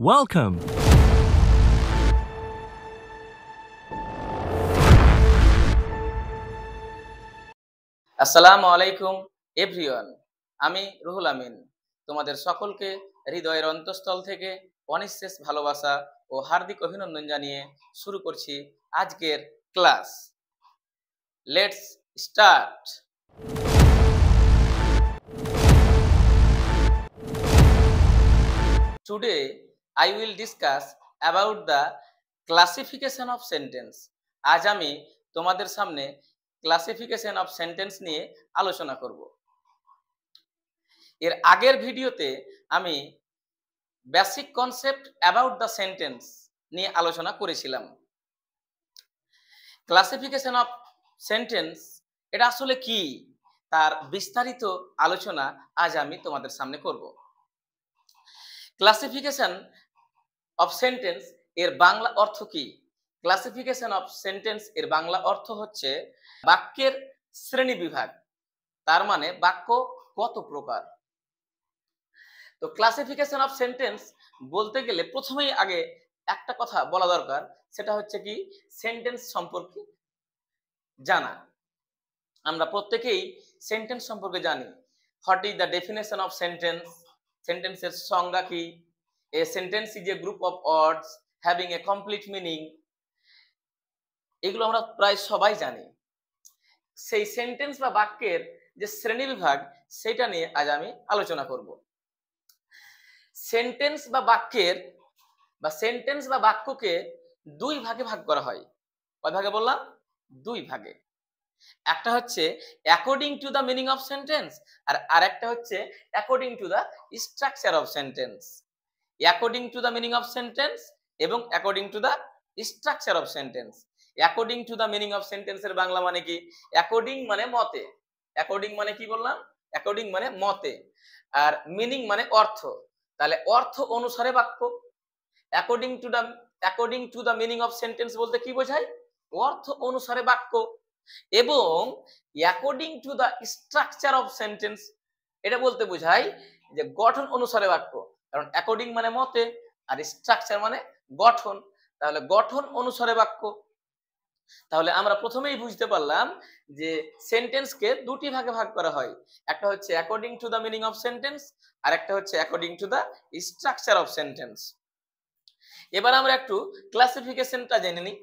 Welcome. আসসালামু আলাইকুম everyone. আমি রুহুল আমিন তোমাদের সকলকে হৃদয়ের অন্তঃস্থল থেকে অনিঃশেষ ভালোবাসা ও হার্দিক অভিনন্দন জানিয়ে শুরু করছি আজকের class. Let's start. Today I will discuss about the classification of sentence. আজ আমি তোমাদের সামনে ক্লাসিফিকেশন অফ সেন্টেন্স নিয়ে আলোচনা করব। এর আগের ভিডিওতে আমি basic concept about the sentence নিয়ে আলোচনা করেছিলাম। ক্লাসিফিকেশন অফ সেন্টেন্স এটা আসলে কি তার বিস্তারিত আলোচনা আজ আমি তোমাদের সামনে করব। ক্লাসিফিকেশন অফ সেন্টেন্স এর বাংলা অর্থ কি? ক্লাসিফিকেশন অফ সেন্টেন্স এর বাংলা অর্থ হচ্ছে বাক্যের শ্রেণী বিভাগ, তার মানে বাক্য কত প্রকার। তো ক্লাসিফিকেশন অফ সেন্টেন্স বলতে গেলে প্রথমেই আগে একটা কথা বলা দরকার, সেটা হচ্ছে কি সেন্টেন্স সম্পর্কে জানা। আমরা প্রত্যেকেই সেন্টেন্স সম্পর্কে জানি। What is the definition of sentence, সেন্টেন্সের সংজ্ঞা কি, a sentence is a group of words having a complete meaning, এগুলো আমরা প্রায় সবাই জানি। সেই সেন্টেন্স বা বাক্যের যে শ্রেণী বিভাগ সেটা নিয়ে আজ আমি আলোচনা করব। সেন্টেন্স বা বাক্যকে দুই ভাগে ভাগ করা হয়। কয় ভাগে বললাম? দুই ভাগে। একটা হচ্ছে according to the meaning of sentence, আর আরেকটা হচ্ছে according to the structure of sentence. According to the meaning of sentence এবং according to the structure of sentence. According to the meaning of সেন্টেন্সের বাংলা মানে কি? অ্যাকর্ডিং মানে মতে। অ্যাকর্ডিং মানে কি বললাম? অ্যাকর্ডিং মানে মতে, আর মিনিং মানে অর্থ। তাহলে অর্থ অনুসারে বাক্য। According to the meaning of sentence বলতে কি বোঝায়? অর্থ অনুসারে বাক্য। এবং according to the structure of sentence এটা বলতে বোঝায় যে গঠন অনুসারে বাক্য। কারণ অ্যাকর্ডিং মানে মতে আর স্ট্রাকচার মানে গঠন, তাহলে গঠন অনুসারে বাক্য। তাহলে আমরা প্রথমেই বুঝতে পারলাম যে সেন্টেন্সকে দুটি ভাগে ভাগ করা হয়। একটা হচ্ছে according to the meaning of sentence, আর একটা হচ্ছে according to the structure of sentence. এবার আমরা একটু ক্লাসিফিকেশনটা জেনে নিই।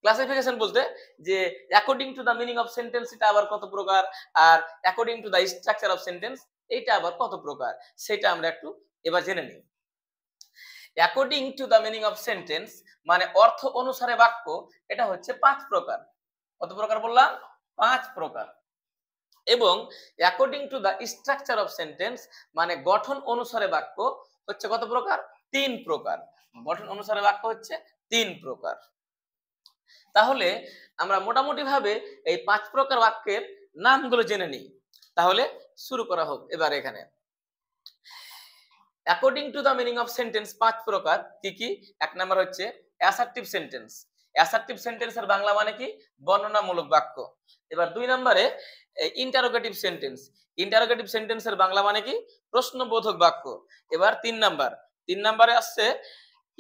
ক্লাসিফিকেশন বলতে যে according to the meaning of sentence এটা আবার কত প্রকার, আর according to the structure of sentence এইটা আবার কত প্রকার, সেটা আমরা একটু এবার জেনে নিই। According to the meaning of sentence মানে অর্থ অনুসারে বাক্য, এটা হচ্ছে 5 প্রকার। কত প্রকার বললাম? 5 প্রকার। এবং according to the structure of sentence মানে গঠন অনুসারে বাক্য হচ্ছে কত প্রকার? 3 প্রকার। গঠন অনুসারে বাক্য হচ্ছে 3 প্রকার। তাহলে আমরা মোটামুটি ভাবে এই 5 প্রকার বাক্যের নামগুলো জেনে নিই। তাহলে শুরু করা হোক এবার। এখানে according to the meaning of sentence 5 প্রকার কি কি? এক নাম্বার হচ্ছে অ্যাসার্টিভ সেন্টেন্স। অ্যাসার্টিভ সেন্টেন্সের বাংলা মানে কি? বর্ণনামূলক বাক্য। এবার 2 নম্বরে ইন্টারোগেটিভ সেন্টেন্স। ইন্টারোগেটিভ সেন্টেন্সের বাংলা মানে কি? প্রশ্নবোধক বাক্য। এবার 3 নম্বরে আসছে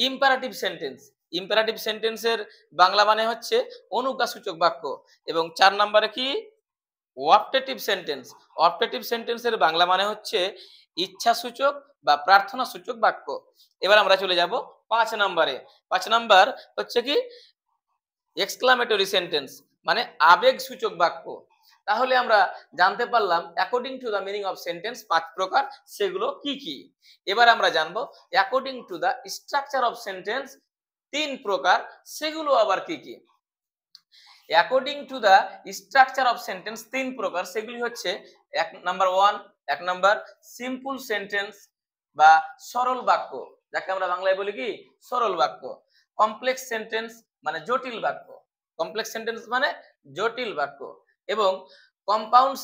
ইম্পারেটিভ সেন্টেন্স। ইম্পারেটিভ সেন্টেন্সের বাংলা মানে হচ্ছে অনুজ্ঞাসূচক বাক্য। এবং 4 নম্বরে কি? Optative sentence. অপটেটিভ সেন্টেন্সের বাংলা মানে হচ্ছে ইচ্ছাসূচক বা প্রার্থনাসূচক বাক্য। এবার আমরা চলে যাব 5 নম্বরে। 5 নাম্বার হচ্ছে কি? এক্সক্লামেটরি সেন্টেন্স মানে আবেগসূচক বাক্য। তাহলে আমরা জানতে পারলাম according to the meaning of sentence 5 প্রকার, সেগুলো কি কি। এবার আমরা জানবো according to the structure of sentence 3 প্রকার, সেগুলো আবার কি কি। According to the structure of sentence 3 প্রকার, সেগুলি হচ্ছে এক নাম্বার সিম্পল সেন্টেন্স বা সরল বাক্য, যাকে আমরা বাংলায় বলি কি? সরল বাক্য। কমপ্লেক্স সেন্টেন্স মানে জটিল বাক্য। কমপ্লেক্স সেন্টেন্স মানে জটিল বাক্য। এবং কম্পাউন্ড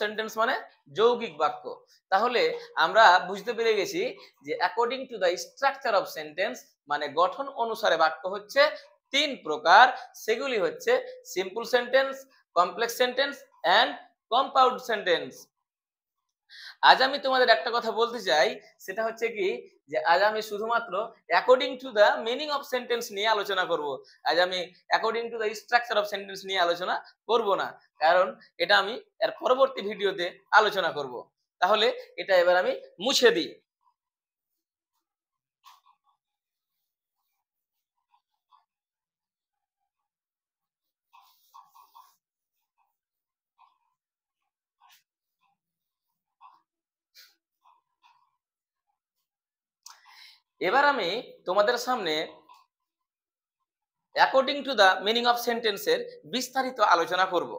সেন্টেন্স মানে যৌগিক বাক্য। তাহলে আমরা বুঝতে পেরে গেছি যে according to the structure of sentence মানে গঠন অনুসারে বাক্য হচ্ছে 3 প্রকার, সেগুলি হচ্ছে simple sentence, complex sentence and compound sentence. আজ আমি তোমাদের একটা কথা বলতে চাই, সেটা হচ্ছে কি যে আজ আমি শুধুমাত্র according to the meaning of sentence নিয়ে আলোচনা করব। আজ আমি according to the structure of sentence নিয়ে আলোচনা করব না, কারণ এটা আমি এর পরবর্তী ভিডিওতে আলোচনা করব। তাহলে এটা এবার আমি মুছে দিই। এবার আমি তোমাদের সামনে according to the meaning of সেন্টেন্সের বিস্তারিত আলোচনা করব।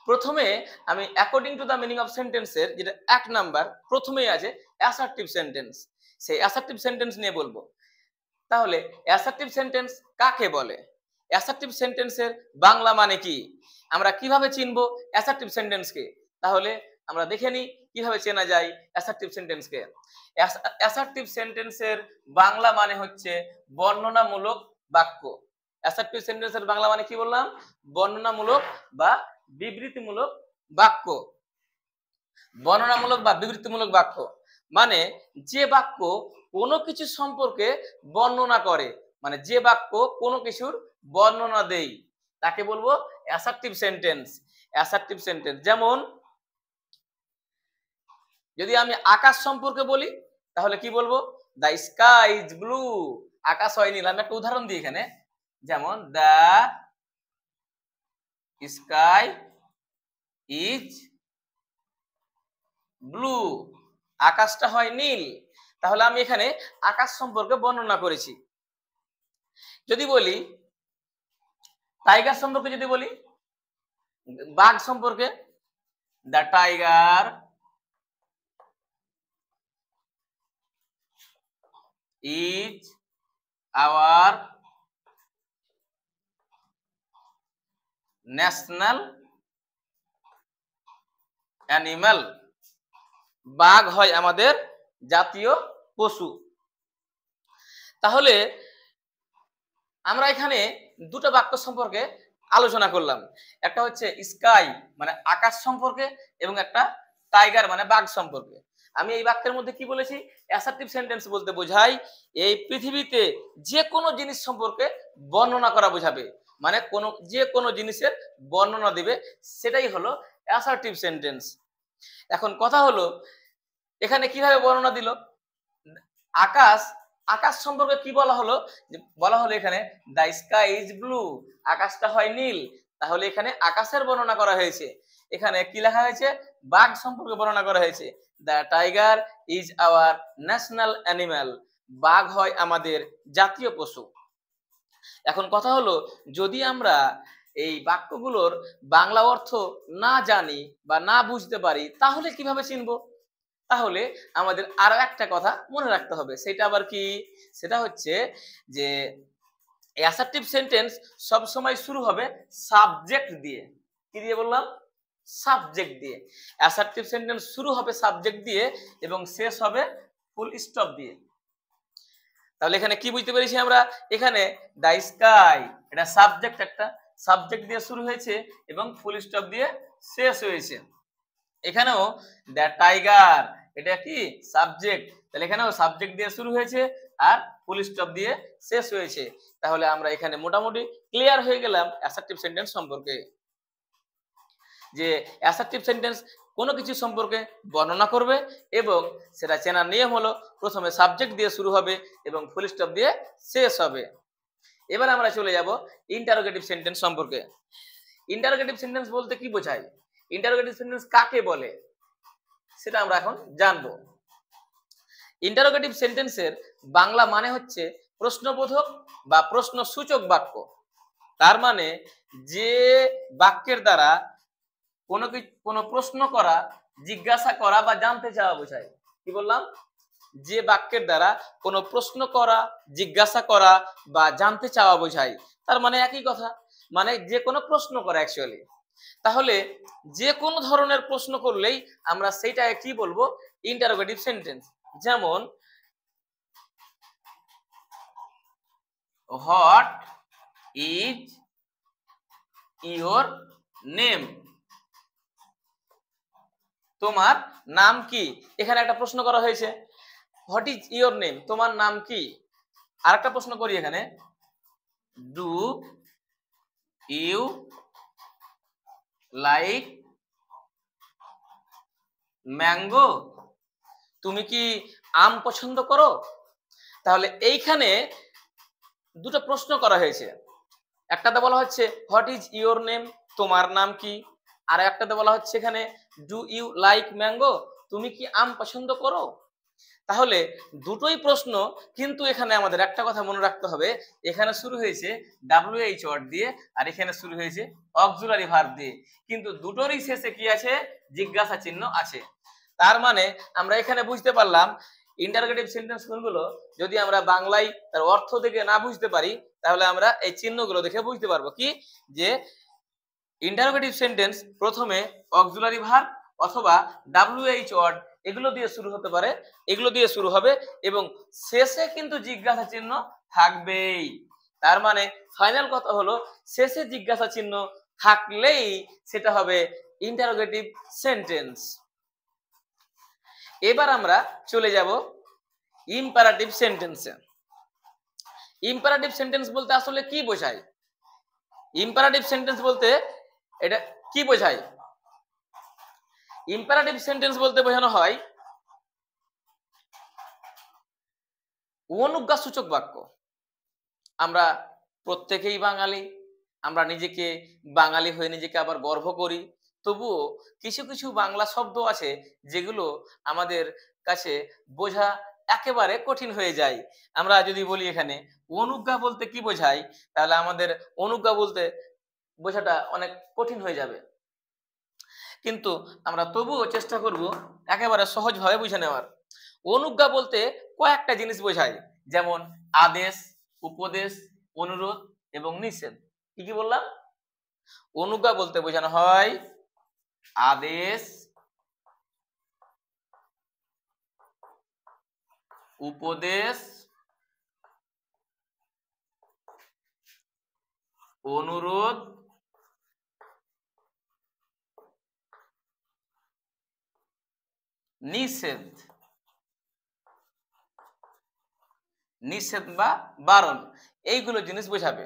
প্রথমে আমি according to the meaning of সেন্টেন্সের যেটা 1 নাম্বার প্রথমেই আছে অ্যাসার্টিভ সেন্টেন্স, সেই অ্যাসার্টিভ সেন্টেন্স নিয়ে বলবো। তাহলে অ্যাসার্টিভ সেন্টেন্স কাকে বলে, অ্যাসার্টিভ সেন্টেন্সের বাংলা মানে কি, আমরা কিভাবে চিনবো অ্যাসার্টিভ সেন্টেন্সকে, তাহলে আমরা দেখে নিই কিভাবে চেনা যায় অ্যাসার্টিভ সেন্টেন্সকে। অ্যাসার্টিভ সেন্টেন্সের বাংলা মানে হচ্ছে বর্ণনামূলক বাক্য। অ্যাসার্টিভ সেন্টেন্সের বাংলা মানে কি বললাম, বর্ণনামূলক বা বিবৃতিমূলক বাক্য। বর্ণনামূলক বা বিবৃতিমূলক বাক্য মানে যে বাক্য কোনো কিছু সম্পর্কে বর্ণনা করে, মানে যে বাক্য কোনো কিছুর বর্ণনা দেয় তাকে বলবো অ্যাসার্টিভ সেন্টেন্স। অ্যাসার্টিভ সেন্টেন্স যেমন যদি আমি আকাশ সম্পর্কে বলি তাহলে কি বলবো, দ্য স্কাই ইজ ব্লু, আকাশ হয় নীল। আমি একটা উদাহরণ দিই এখানে, যেমন দ্য স্কাই ইজ ব্লু, আকাশটা হয় নীল। তাহলে আমি এখানে আকাশ সম্পর্কে বর্ণনা করেছি। যদি বলি টাইগার সম্পর্কে, যদি বলি বাঘ সম্পর্কে, the tiger is our national animal, বাঘ হয় আমাদের জাতীয় পশু। তাহলে আমরা এখানে দুটো বাক্য সম্পর্কে আলোচনা করলাম, একটা হচ্ছে স্কাই মানে আকাশ সম্পর্কে এবং একটা টাইগার মানে বাঘ সম্পর্কে। আমি এই বাক্যের মধ্যে কি বলেছি, অ্যাসার্টিভ সেন্টেন্স বলতে বোঝায় এই পৃথিবীতে যে কোনো জিনিস সম্পর্কে বর্ণনা করা বোঝাবে, মানে যে কোনো জিনিসের বর্ণনা দিবে, সেটাই হলো অ্যাসার্টিভ সেন্টেন্স। এখন কথা হলো এখানে কিভাবে বর্ণনা দিল, আকাশ, আকাশ সম্পর্কে কি বলা হলো, বলা হলো এখানে দ্য স্কাই ইজ ব্লু, আকাশটা হয় নীল। তাহলে এখানে আকাশের বর্ণনা করা হয়েছে। এখানে কি লেখা হয়েছে, বাঘ সম্পর্কে বর্ণনা করা হয়েছে, the tiger is our national animal, বাঘ হয় আমাদের জাতীয় পশু। এখন কথা হলো যদি আমরা এই বাক্যগুলোর বাংলা অর্থ না জানি বা না বুঝতে পারি তাহলে কিভাবে চিনবো, তাহলে আমাদের আরো একটা কথা মনে রাখতে হবে। সেটা আবার কি, সেটা হচ্ছে যে অ্যাসার্টিভ সেন্টেন্স সব সময় শুরু হবে সাবজেক্ট দিয়ে। কি দিয়ে বললাম, সাবজেক্ট দিয়ে। অ্যাসার্টিভ সেন্টেন্স শুরু হবে সাবজেক্ট দিয়ে এবং শেষ হবে ফুল স্টপ দিয়ে। তাহলে এখানে কি বুঝতে পেরেছি আমরা, এখানে দ্য স্কাই এটা সাবজেক্ট, একটা সাবজেক্ট দিয়ে শুরু হয়েছে এবং ফুল স্টপ দিয়ে শেষ হয়েছে। এখানেও দ্য টাইগার এটা কি সাবজেক্ট, তাহলে এখানেও সাবজেক্ট দিয়ে শুরু হয়েছে আর ফুল স্টপ দিয়ে শেষ হয়েছে। তাহলে আমরা এখানে মোটামুটি ক্লিয়ার হয়ে গেলাম অ্যাসার্টিভ সেন্টেন্স সম্পর্কে, যে অ্যাসার্টিভ সেন্টেন্স কোনো কিছু সম্পর্কে বর্ণনা করবে এবং সেটা চেনার নিয়ম হলো প্রথমে সাবজেক্ট দিয়ে শুরু হবে এবং ফুল স্টপ দিয়ে শেষ হবে। এবার আমরা চলে যাব ইন্টারোগেটিভ সেন্টেন্স সম্পর্কে। ইন্টারোগেটিভ সেন্টেন্স বলতে কি বোঝায়, ইন্টারোগেটিভ সেন্টেন্স কাকে বলে সেটা আমরা এখন জানবো। ইন্টারোগেটিভ সেন্টেন্সের বাংলা মানে হচ্ছে প্রশ্নবোধক বা প্রশ্নসূচক বাক্য। তার মানে যে বাক্যের দ্বারা কোনো প্রশ্ন করা, জিজ্ঞাসা করা বা জানতে চাওয়া বোঝায়। কি বললাম, যে বাক্যের দ্বারা কোনো প্রশ্ন করা, জিজ্ঞাসা করা বা জানতে চাওয়া বোঝায়। তার মানে একই কথা, মানে যে কোনো প্রশ্ন করা অ্যাকচুয়ালি। তাহলে যে কোনো ধরনের প্রশ্ন করলেই আমরা সেইটাকে কি বলবো, ইন্টারোগেটিভ সেন্টেন্স। যেমন হোয়াট ইজ ইওর নেম, তোমার নাম কি, এখানে একটা প্রশ্ন করা হয়েছে। হোয়াট ইজ ইওর নেম, তোমার নাম কি। আরেকটা প্রশ্ন করি এখানে, ডু ইউ লাইক ম্যাঙ্গো, তুমি কি আম পছন্দ করো। তাহলে এইখানে দুটো প্রশ্ন করা হয়েছে, একটাতে বলা হচ্ছে হোয়াট ইজ ইওর নেম, তোমার নাম কি, আর একটাতে বলা হচ্ছে এখানে ডু ইউ লাইক ম্যাঙ্গো, তুমি কি আম পছন্দ করো। তাহলে দুটোই প্রশ্ন, কিন্তু এখানে আমাদের একটা কথা মনে রাখতে হবে, এখানে শুরু হয়েছে WH ওয়ার্ড দিয়ে আর এখানে শুরু হয়েছে অক্সিলারি ভার্ব দিয়ে, কিন্তু দুটোরই শেষে কি আছে, জিজ্ঞাসা চিহ্ন আছে। তার মানে আমরা এখানে বুঝতে পারলাম ইন্টারোগেটিভ সেন্টেন্স কোনগুলো যদি আমরা বাংলায় তার অর্থ দেখে না বুঝতে পারি, তাহলে আমরা এই চিহ্নগুলো দেখে বুঝতে পারবো কি, যে ইন্টারোগেটিভ সেন্টেন্স প্রথমে অক্সিলারি ভার্ব অথবা WH ওয়ার্ড এগুলো দিয়ে শুরু হতে পারে, এগুলো দিয়ে শুরু হবে এবং শেষে কিন্তু জিজ্ঞাসা চিহ্ন থাকবেই। তার মানে ফাইনাল কথা হলো শেষে জিজ্ঞাসা চিহ্ন থাকলেই সেটা হবে ইন্টারোগেটিভ সেন্টেন্স। এবার আমরা চলে যাব ইম্পারেটিভ সেন্টেন্সে। ইম্পারেটিভ সেন্টেন্স বলতে আসলে কি বোঝায়, ইম্পারেটিভ সেন্টেন্স বলতে এটা কি বোঝায়। ইম্পারেটিভ সেন্টেন্স বলতে বোঝানো হয় অনুজ্ঞাসূচক বাক্য। আমরা প্রত্যেকেই বাঙালি, আমরা নিজেকে বাঙালি হয়ে নিজেকে আবার গর্ব করি, তবুও কিছু কিছু বাংলা শব্দ আছে যেগুলো আমাদের কাছে বোঝা একেবারে কঠিন হয়ে যায়। আমরা যদি বলি এখানে অনুজ্ঞা বলতে কি বোঝায়, তাহলে আমাদের অনুজ্ঞা বলতে বোঝাটা অনেক কঠিন হয়ে যাবে, কিন্তু আমরা তবুও চেষ্টা করব একেবারে সহজভাবে বুঝে নেওয়ার। অনুজ্ঞা বলতে কয়েকটা জিনিস বোঝায়, যেমন আদেশ, উপদেশ, অনুরোধ এবং নিষেধ। কি কি বললাম, অনুজ্ঞা বলতে বোঝানো হয় আদেশ, উপদেশ, অনুরোধ, নিষেধ, নিষেধ বা বারণ, এইগুলো জিনিস বোঝাবে।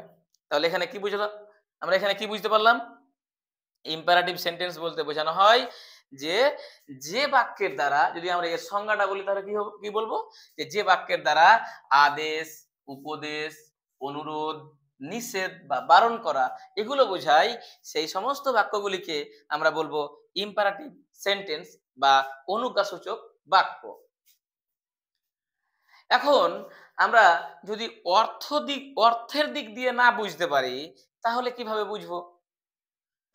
তাহলে এখানে কি বুঝলাম, আমরা এখানে কি বুঝতে পারলাম, ইম্পারেটিভ সেন্টেন্স বলতে বোঝানো হয় যে যে বাক্যের দ্বারা, যদি আমরা এর সংজ্ঞাটা বলি তাহলে কি বলবো, যে বাক্যের দ্বারা আদেশ, উপদেশ, অনুরোধ, নিষেধ বা বারণ করা এগুলো বোঝায়, সেই সমস্ত বাক্যগুলিকে আমরা বলবো ইম্পারেটিভ সেন্টেন্স বা অনুজ্ঞাসূচক বাক্য। এখন আমরা যদি অর্থের দিক দিয়ে না বুঝতে পারি তাহলে কিভাবে বুঝবো।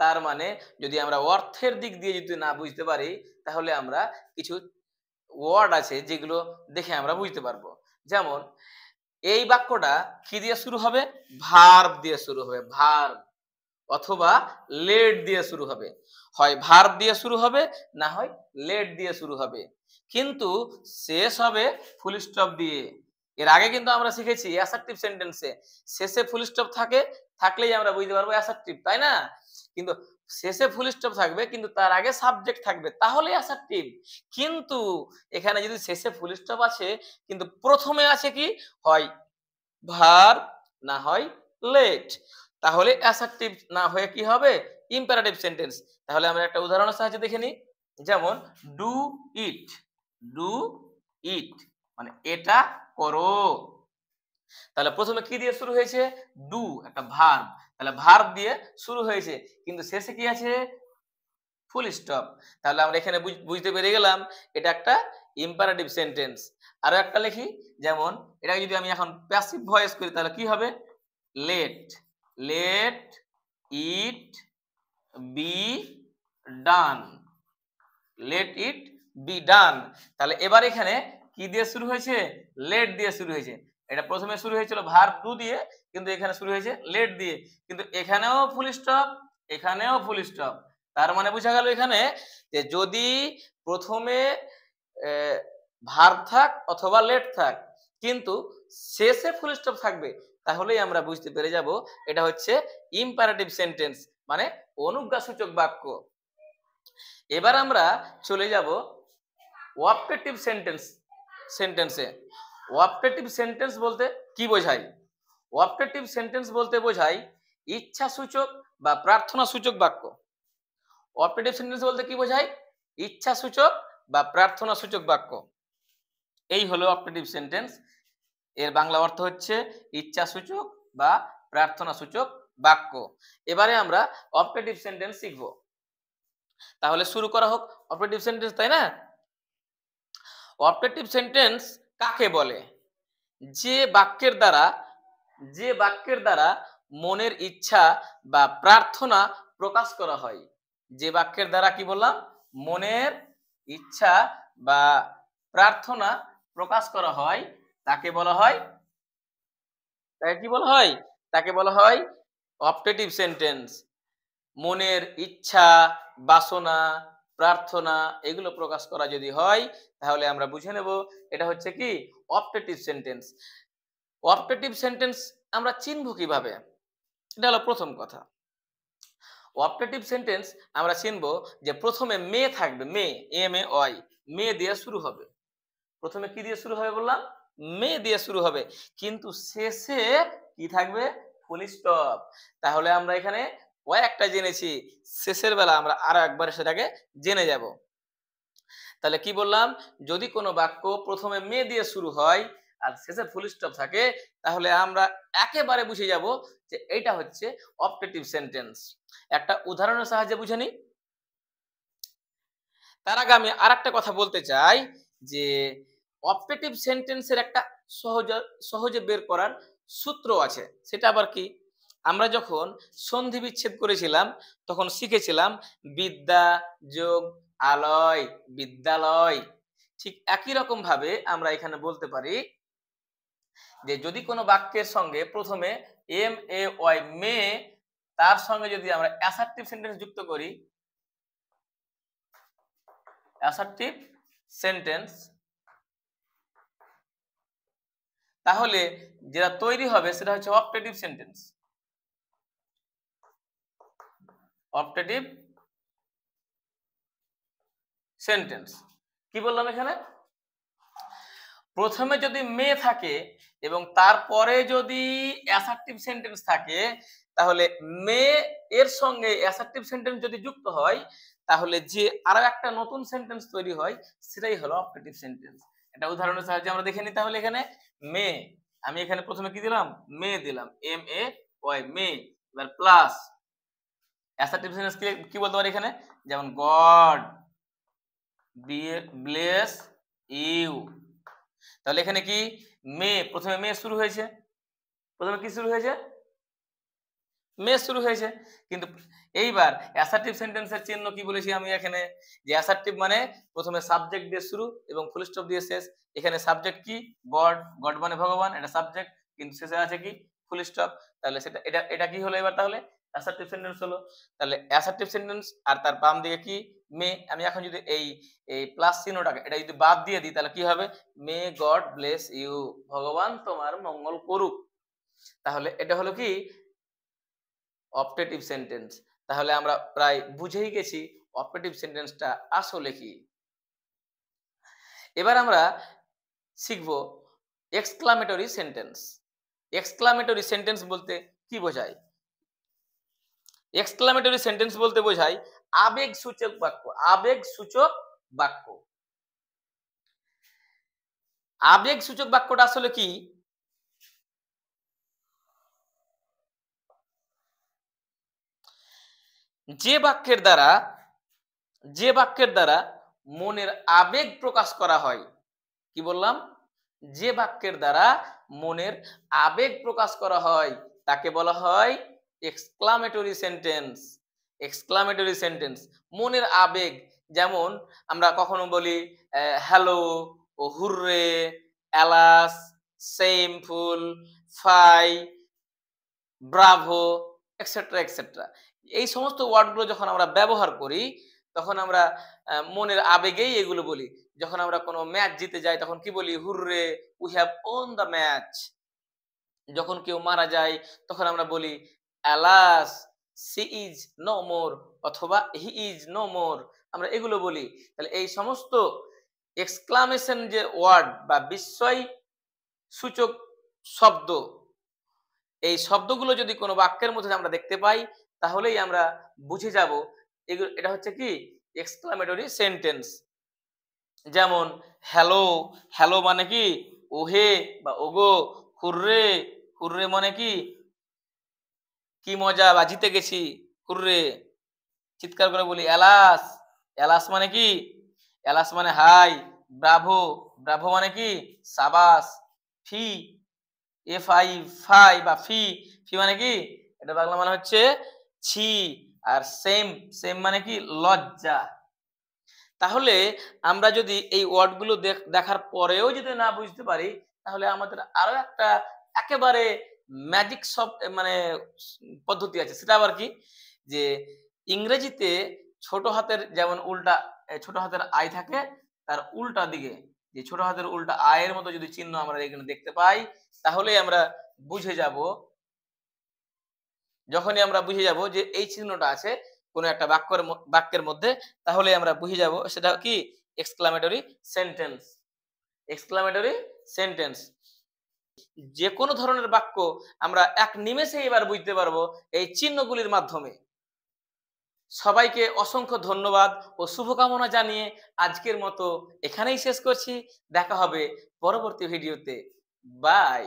তার মানে যদি আমরা অর্থের দিক দিয়ে যদি না বুঝতে পারি তাহলে আমরা কিছু ওয়ার্ড আছে যেগুলো দেখে আমরা বুঝতে পারবো। যেমন এই বাক্যটা কি দিয়ে শুরু হবে, ভার্ব দিয়ে শুরু হবে, ভার্ব অথবা লেট দিয়ে শুরু হবে, হয় ভার্ব দিয়ে শুরু হবে না হয় লেট দিয়ে শুরু হবে, কিন্তু শেষ হবে ফুল স্টপ দিয়ে। এর আগে কিন্তু আমরা শিখেছি অ্যাসার্টিভ সেন্টেন্সে শেষে ফুল স্টপ থাকলেই আমরা বুঝতে পারবো অ্যাসার্টিভ, তাই না। কিন্তু শেষে ফুল স্টপ থাকবে কিন্তু তার আগে সাবজেক্ট থাকবে, তাহলে অ্যাসার্টিভ। কিন্তু এখানে যদি শেষে ফুল স্টপ আছে কিন্তু প্রথমে আছে কি, হয় ভার্ব না হয় লেট, তাহলে অ্যাসার্টিভ না হয়ে কি হবে, ইম্পারেটিভ সেন্টেন্স। তাহলে আমরা একটা উদাহরণের সাহায্যে দেখে নিই, যেমন ডু ইট, ডু ইট মানে এটা করো। তাহলে প্রথমে কি দিয়ে শুরু হয়েছে, ডু একটা ভার্ব, তাহলে ভার্ব দিয়ে শুরু হয়েছে কিন্তু শেষে কি আছে, ফুল স্টপ। তাহলে আমরা এখানে বুঝতে পেরে গেলাম এটা একটা ইম্পারেটিভ সেন্টেন্স। আরো একটা লিখি, যেমন এটা যদি আমি এখন প্যাসিভ ভয়েস করি তাহলে কি হবে, let, let it be done, let it be done. তাহলে এবার এখানে কি দিয়ে শুরু হয়েছে, লেট দিয়ে শুরু হয়েছে। এটা প্রথমে শুরু হয়েছিল ভার্ব ডু দিয়ে, কিন্তু এখানে শুরু হয়েছে লেট দিয়ে, কিন্তু এখানেও ফুল স্টপ, এখানেও ফুল স্টপ। তার মানে বোঝা গেল এখানে যে যদি প্রথমে ভার্ব থাক অথবা লেট থাক কিন্তু শেষে ফুল স্টপ থাকবে, তাহলেই আমরা বুঝতে পেরে যাব এটা হচ্ছে ইম্পারেটিভ সেন্টেন্স মানে অনুজ্ঞাসূচক বাক্য। এবার আমরা চলে যাব অবজেক্টিভ সেন্টেন্স সেন্টেন্সে। অপটেটিভ সেন্টেন্স বলতে কি বোঝায়? অপটেটিভ সেন্টেন্স বলতে বোঝায় ইচ্ছাসূচক বা প্রার্থনাসূচক বাক্য। অপটেটিভ সেন্টেন্স বলতে কি বোঝায়? ইচ্ছাসূচক বা প্রার্থনাসূচক বাক্য। এই হলো অপটেটিভ সেন্টেন্স। এর বাংলা অর্থ হচ্ছে ইচ্ছাসূচক বা প্রার্থনাসূচক বাক্য। এবারে আমরা অপটেটিভ সেন্টেন্স শিখব। তাহলে শুরু করা হোক অপটেটিভ সেন্টেন্স, তাই না? অপটেটিভ সেন্টেন্স কাকে বলে? যে বাক্যের দ্বারা মনের ইচ্ছা বা প্রার্থনা প্রকাশ করা হয়। যে বাক্যের দ্বারা কি বললাম? মনের ইচ্ছা বা প্রার্থনা প্রকাশ করা হয় তাকে বলা হয়, তাকে কি বলা হয়? তাকে বলা হয় অপটেটিভ সেন্টেন্স। মনের ইচ্ছা, বাসনা, প্রার্থনা এগুলো প্রকাশ করা যদি হয় তাহলে আমরা বুঝে নেব এটা হচ্ছে কি অপটেটিভ সেন্টেন্স। অপটেটিভ সেন্টেন্স আমরা চিনব কিভাবে? এটা হলো প্রথম কথা। অপটেটিভ সেন্টেন্স আমরা চিনব যে প্রথমে মে থাকবে, মে, এম এ ওয়াই, মে দিয়ে শুরু হবে। প্রথমে কি দিয়ে শুরু হবে বললাম? মে দিয়ে শুরু হবে, কিন্তু শেষে কি থাকবে? Full stop. তাহলে আমরা এখানে কয়েকটা জেনেছি, শেষের বেলা আমরা আরো একবার সেটাকে জেনে যাব। তাহলে কি বললাম? যদি কোনো বাক্য প্রথমে মে দিয়ে শুরু হয় আর শেষে ফুল স্টপ থাকে তাহলে আমরা একেবারে বুঝে যাব যে এটা হচ্ছে অপটেটিভ সেন্টেন্স। একটা উদাহরণের সাহায্যে বুঝে নিই। তার আগে আমি আরেকটা কথা বলতে চাই যে অপটেটিভ সেন্টেন্সের একটা সহজে বের করার সূত্র আছে। সেটা আবার কি? আমরা যখন সন্ধি বিচ্ছেদ করেছিলাম তখন শিখেছিলাম বিদ্যা যোগ আলয় বিদ্যালয়। ঠিক একই রকম ভাবে আমরা এখানে বলতে পারি যে যদি কোনো বাক্যের সঙ্গে প্রথমে এম এ ওয়াই, মে, তার সঙ্গে যদি আমরা অ্যাসার্টিভ সেন্টেন্স যুক্ত করি, অ্যাসার্টিভ সেন্টেন্স, তাহলে যেটা তৈরি হবে সেটা হচ্ছে অপটেটিভ সেন্টেন্স। অপটেটিভ সেন্টেন্স কি বললাম এখানে? প্রথমে যদি মে থাকে এবং তারপরে যদি অ্যাসার্টিভ সেন্টেন্স থাকে তাহলে মে এর সঙ্গে অ্যাসার্টিভ সেন্টেন্স যদি যুক্ত হয় তাহলে যে আরো একটা নতুন সেন্টেন্স তৈরি হয় সেটাই হলো অপটেটিভ সেন্টেন্স। এটা উদাহরণের সাহায্যে আমরা দেখে নিই। তাহলে এখানে মে, আমি এখানে প্রথমে কি দিলাম? মে দিলাম, এম এ ওয়াই, মে। এবার প্লাস অ্যাসার্টিভ সেন্টেন্স কি বলতে পারি এখানে? যেমন গড ব্লেস ইউ। তাহলে এখানে কি মে, প্রথমে মে শুরু হয়েছে, প্রথমে কি শুরু হয়েছে? মে শুরু হয়েছে। কিন্তু এইবার অ্যাসার্টিভ সেন্টেন্সের চিহ্ন কি বলেছি আমি এখানে? যে অ্যাসার্টিভ মানে প্রথমে সাবজেক্ট দিয়ে শুরু এবং ফুল স্টপ দিয়ে শেষ। এখানে সাবজেক্ট কি? গড, গড মানে ভগবান, এটা সাবজেক্ট, কিন্তু শেষে আছে কি? Full stop. তাহলে সেটা এটা কি হলো এবার? তাহলে অ্যাসার্টিভ সেন্টেন্স হলো। তাহলে অ্যাসার্টিভ সেন্টেন্স আর তার বাম দিকে কি? মে। আমি এখন যদি এই প্লাস চিহ্নটাকে এটা যদি বাদ দিয়ে দিই তাহলে কি হবে? মে গড ব্লেস ইউ, ভগবান তোমার মঙ্গল করুক। তাহলে এটা হলো কি? Optative sentence. তাহলে আমরা প্রায় বুঝেই গেছি অপটেটিভ সেন্টেন্সটা আসলে কি। এবার আমরা শিখব এক্সক্লামেটরি সেন্টেন্স। এক্সক্লামেটরি সেন্টেন্স বলতে কি বোঝায়? এক্সক্লামেটরি সেন্টেন্স বলতে বোঝায় আবেগসূচক বাক্য। আবেগসূচক বাক্য। আবেগসূচক বাক্যটা আসলে কি? যে বাক্যের দ্বারা মনের আবেগ প্রকাশ করা হয়। কি বললাম? যে বাক্যের দ্বারা মনের আবেগ প্রকাশ করা হয় তাকে বলা হয় এক্সক্লামেটরি সেন্টেন্স। এক্সক্লামেটরি সেন্টেন্স, মনের আবেগ। যেমন আমরা কখনো বলি hello, oh hurray, alas, shameful, fie, bravo, etcetera etcetera. এই সমস্ত ওয়ার্ডগুলো যখন আমরা ব্যবহার করি তখন আমরা মনের আবেগেই এগুলো বলি। যখন আমরা কোনো ম্যাচ জিতে যাই তখন কি বলি? Hurray, we have won the match. যখন কেউ মারা যায় তখন আমরা বলি alas, she is no more, অথবা হি ইজ নো মোর, আমরা এগুলো বলি। তাহলে এই সমস্ত এক্সক্লামেশন যে ওয়ার্ড বা বিস্ময় সূচক শব্দ, এই শব্দগুলো যদি কোনো বাক্যের মধ্যে আমরা দেখতে পাই তাহলেই আমরা বুঝে যাব এগুলো, এটা হচ্ছে কি এক্সক্লামেটরি সেন্টেন্স। যেমন হ্যালো, হ্যালো মানে কি ওহে বা ওগো। হুররে, হুররে মানে কি কি মজা বা জিতে গেছি, হুররে। চিৎকার করে বলি এলাস, এলাস মানে কি, এলাস মানে হাই। ব্রাভো, ব্রাভো মানে কি সাবাস। ফি, এফ আই, ফাই বা ফি, ফি মানে কি, এটা বাংলা মানে হচ্ছে ছি। আর সেম, সেম মানে কি লজ্জা। তাহলে আমরা যদি এই ওয়ার্ডগুলো দেখার পরেও যদি না বুঝতে পারি, তাহলে আমাদের আরো একটা একেবারে ম্যাজিক সব মানে পদ্ধতি আছে। সেটা আবার কি, যে ইংরেজিতে ছোট হাতের যেমন উল্টা ছোট হাতের আই থাকে, তার উল্টা দিকে যে ছোট হাতের উল্টা আয়ের মতো যদি চিহ্ন আমরা এখানে দেখতে পাই, তাহলেই আমরা বুঝে যাব, যখনই আমরা বুঝে যাব যে এই চিহ্নটা আছে কোনো একটা বাক্যের মধ্যে, তাহলে আমরা বুঝে যাব সেটা কি এক্সক্লামেটরি সেন্টেন্স। এক্সক্লামেটরি সেন্টেন্স যে কোনো ধরনের বাক্য আমরা এক নিমেষে এবার বুঝতে পারবো এই চিহ্নগুলির মাধ্যমে। সবাইকে অসংখ্য ধন্যবাদ ও শুভকামনা জানিয়ে আজকের মতো এখানেই শেষ করছি। দেখা হবে পরবর্তী ভিডিওতে। বাই।